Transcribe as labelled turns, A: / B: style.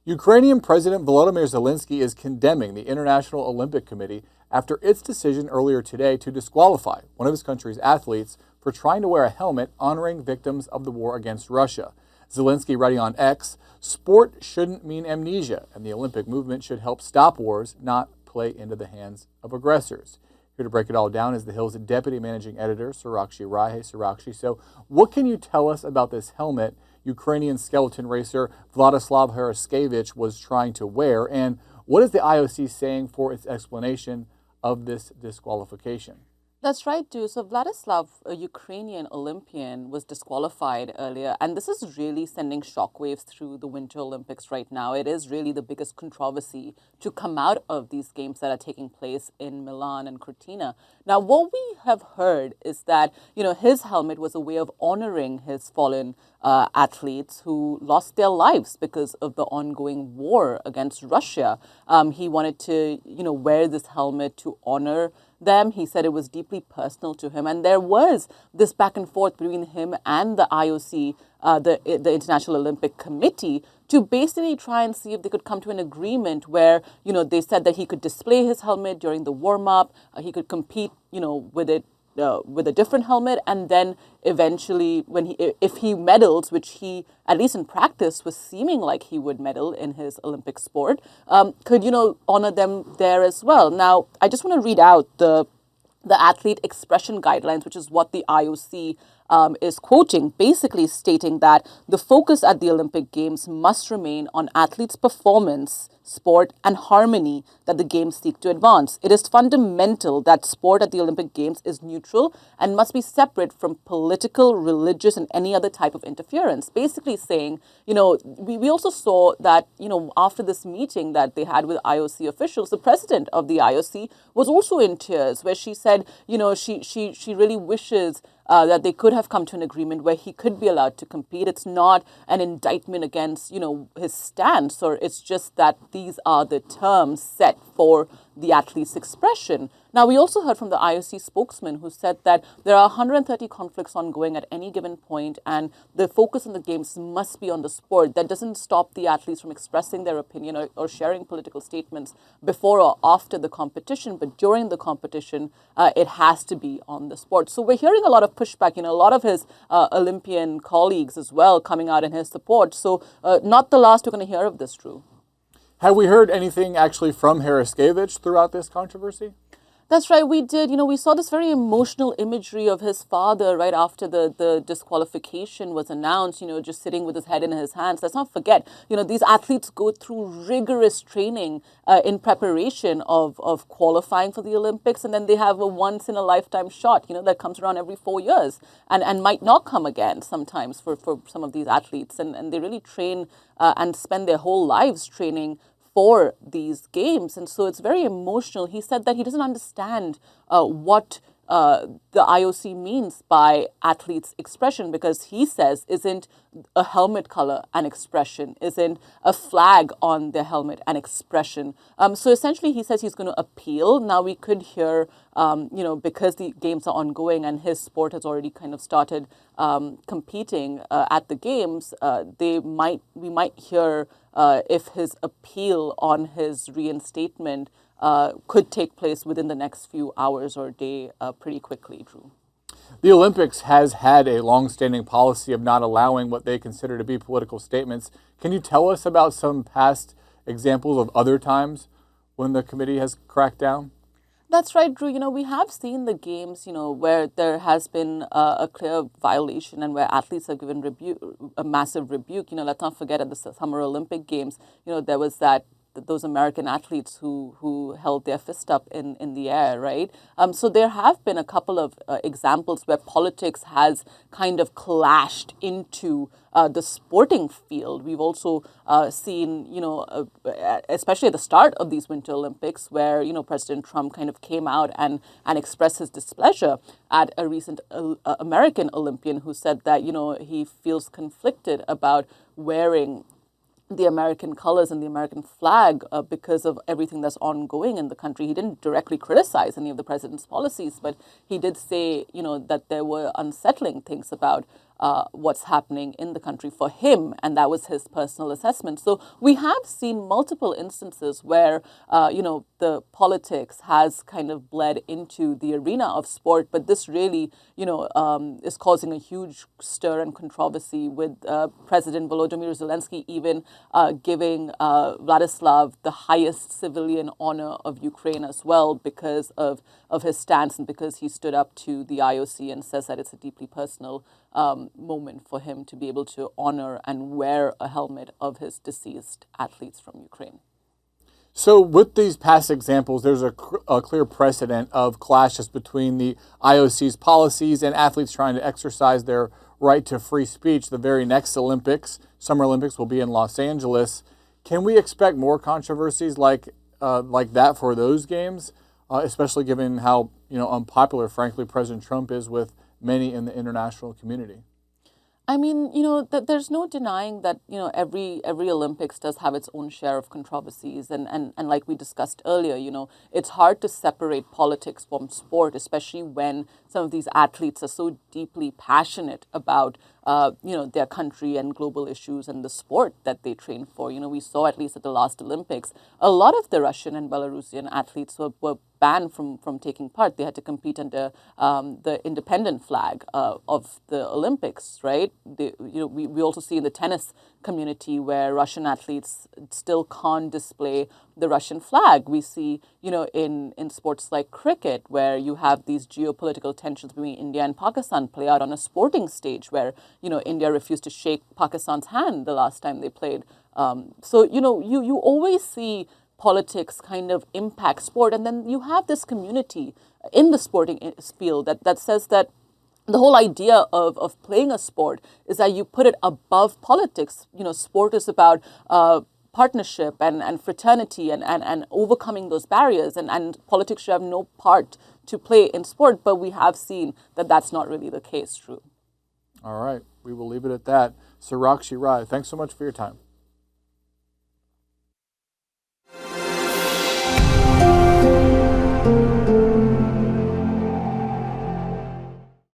A: Ukrainian President Volodymyr Zelensky is condemning the International Olympic Committee after its decision earlier today to disqualify one of his country's athletes for trying to wear a helmet honoring victims of the war against Russia. Zelensky writing on X, "Sport shouldn't mean amnesia, and the Olympic movement should help stop wars, not play into the hands of aggressors." Here to break it all down is The Hill's deputy managing editor, Sarakshi Rai. Hey, Sarakshi. So what can you tell us about this helmet Ukrainian skeleton racer Vladyslav Heraskevych was trying to wear, and what is the IOC saying for its explanation of this disqualification?
B: That's right, too. So Vladyslav, a Ukrainian Olympian, was disqualified earlier. And this is really sending shockwaves through the Winter Olympics right now. It is really the biggest controversy to come out of these games that are taking place in Milan and Cortina. Now, what we have heard is that, his helmet was a way of honoring his fallen athletes who lost their lives because of the ongoing war against Russia. He wanted to, wear this helmet to honor them. He said it was deeply personal to him. And there was this back and forth between him and the IOC, the International Olympic Committee, to basically try and see if they could come to an agreement where, they said that he could display his helmet during the warm-up, he could compete, with it, with a different helmet, and then eventually if he medals, which he, at least in practice, was seeming like he would medal in his Olympic sport, could, honor them there as well. Now, I just want to read out the athlete expression guidelines, which is what the IOC is quoting, basically stating that the focus at the Olympic Games must remain on athletes' performance, sport, and harmony that the Games seek to advance. It is fundamental that sport at the Olympic Games is neutral and must be separate from political, religious, and any other type of interference. Basically saying, we also saw that, after this meeting that they had with IOC officials, the president of the IOC was also in tears, where she said, she really wishes that they could have come to an agreement where he could be allowed to compete. It's not an indictment against, his stance, or it's just that these are the terms set for the athlete's expression. Now, we also heard from the IOC spokesman who said that there are 130 conflicts ongoing at any given point, and the focus on the games must be on the sport. That doesn't stop the athletes from expressing their opinion or sharing political statements before or after the competition, but during the competition, it has to be on the sport. So we're hearing a lot of pushback, a lot of his Olympian colleagues as well coming out in his support. So not the last we're going to hear of this, Drew.
A: Have we heard anything actually from Heraskevych throughout this controversy?
B: That's right, we did. We saw this very emotional imagery of his father right after the disqualification was announced, just sitting with his head in his hands. Let's not forget, these athletes go through rigorous training in preparation of qualifying for the Olympics, and then they have a once-in-a-lifetime shot, that comes around every 4 years and might not come again sometimes for some of these athletes. And they really train and spend their whole lives training for these games. And so it's very emotional. He said that he doesn't understand what the IOC means by athletes' expression, because he says, isn't a helmet color an expression? Isn't a flag on their helmet an expression? So essentially, he says he's going to appeal. Now, we could hear, because the games are ongoing and his sport has already kind of started competing at the games, we might hear if his appeal on his reinstatement could take place within the next few hours or day pretty quickly, Drew.
A: The Olympics has had a long-standing policy of not allowing what they consider to be political statements. Can you tell us about some past examples of other times when the committee has cracked down?
B: That's right, Drew. We have seen the games, where there has been a clear violation and where athletes are given a massive rebuke. Let's not forget at the Summer Olympic Games, there was those American athletes who held their fist up in the air, right? So there have been a couple of examples where politics has kind of clashed into the sporting field. We've also seen, especially at the start of these Winter Olympics, where, President Trump kind of came out and expressed his displeasure at a recent American Olympian who said that, he feels conflicted about wearing the American colors and the American flag because of everything that's ongoing in the country. He didn't directly criticize any of the president's policies, but he did say, that there were unsettling things about what's happening in the country for him, and that was his personal assessment. So we have seen multiple instances where, the politics has kind of bled into the arena of sport, but this really, is causing a huge stir and controversy with President Volodymyr Zelensky even giving Vladyslav the highest civilian honor of Ukraine as well because of his stance and because he stood up to the IOC and says that it's a deeply personal moment for him to be able to honor and wear a helmet of his deceased athletes from Ukraine.
A: So with these past examples, there's a clear precedent of clashes between the IOC's policies and athletes trying to exercise their right to free speech. The very next Olympics, Summer Olympics, will be in Los Angeles. Can we expect more controversies like that for those games, especially given how unpopular, frankly, President Trump is with many in the international community?
B: I mean, there's no denying that, every Olympics does have its own share of controversies. And like we discussed earlier, it's hard to separate politics from sport, especially when some of these athletes are so deeply passionate about, their country and global issues and the sport that they train for. We saw, at least at the last Olympics, a lot of the Russian and Belarusian athletes were banned from taking part. They had to compete under the independent flag of the Olympics, right? We also see in the tennis community where Russian athletes still can't display the Russian flag. We see, in sports like cricket, where you have these geopolitical tensions between India and Pakistan play out on a sporting stage where, India refused to shake Pakistan's hand the last time they played. So, you always see politics kind of impact sport. And then you have this community in the sporting field that says that the whole idea of playing a sport is that you put it above politics. Sport is about partnership and fraternity and overcoming those barriers. And politics should have no part to play in sport. But we have seen that that's not really the case, Drew.
A: All right. We will leave it at that. Sarakshi Rai, thanks so much for your time.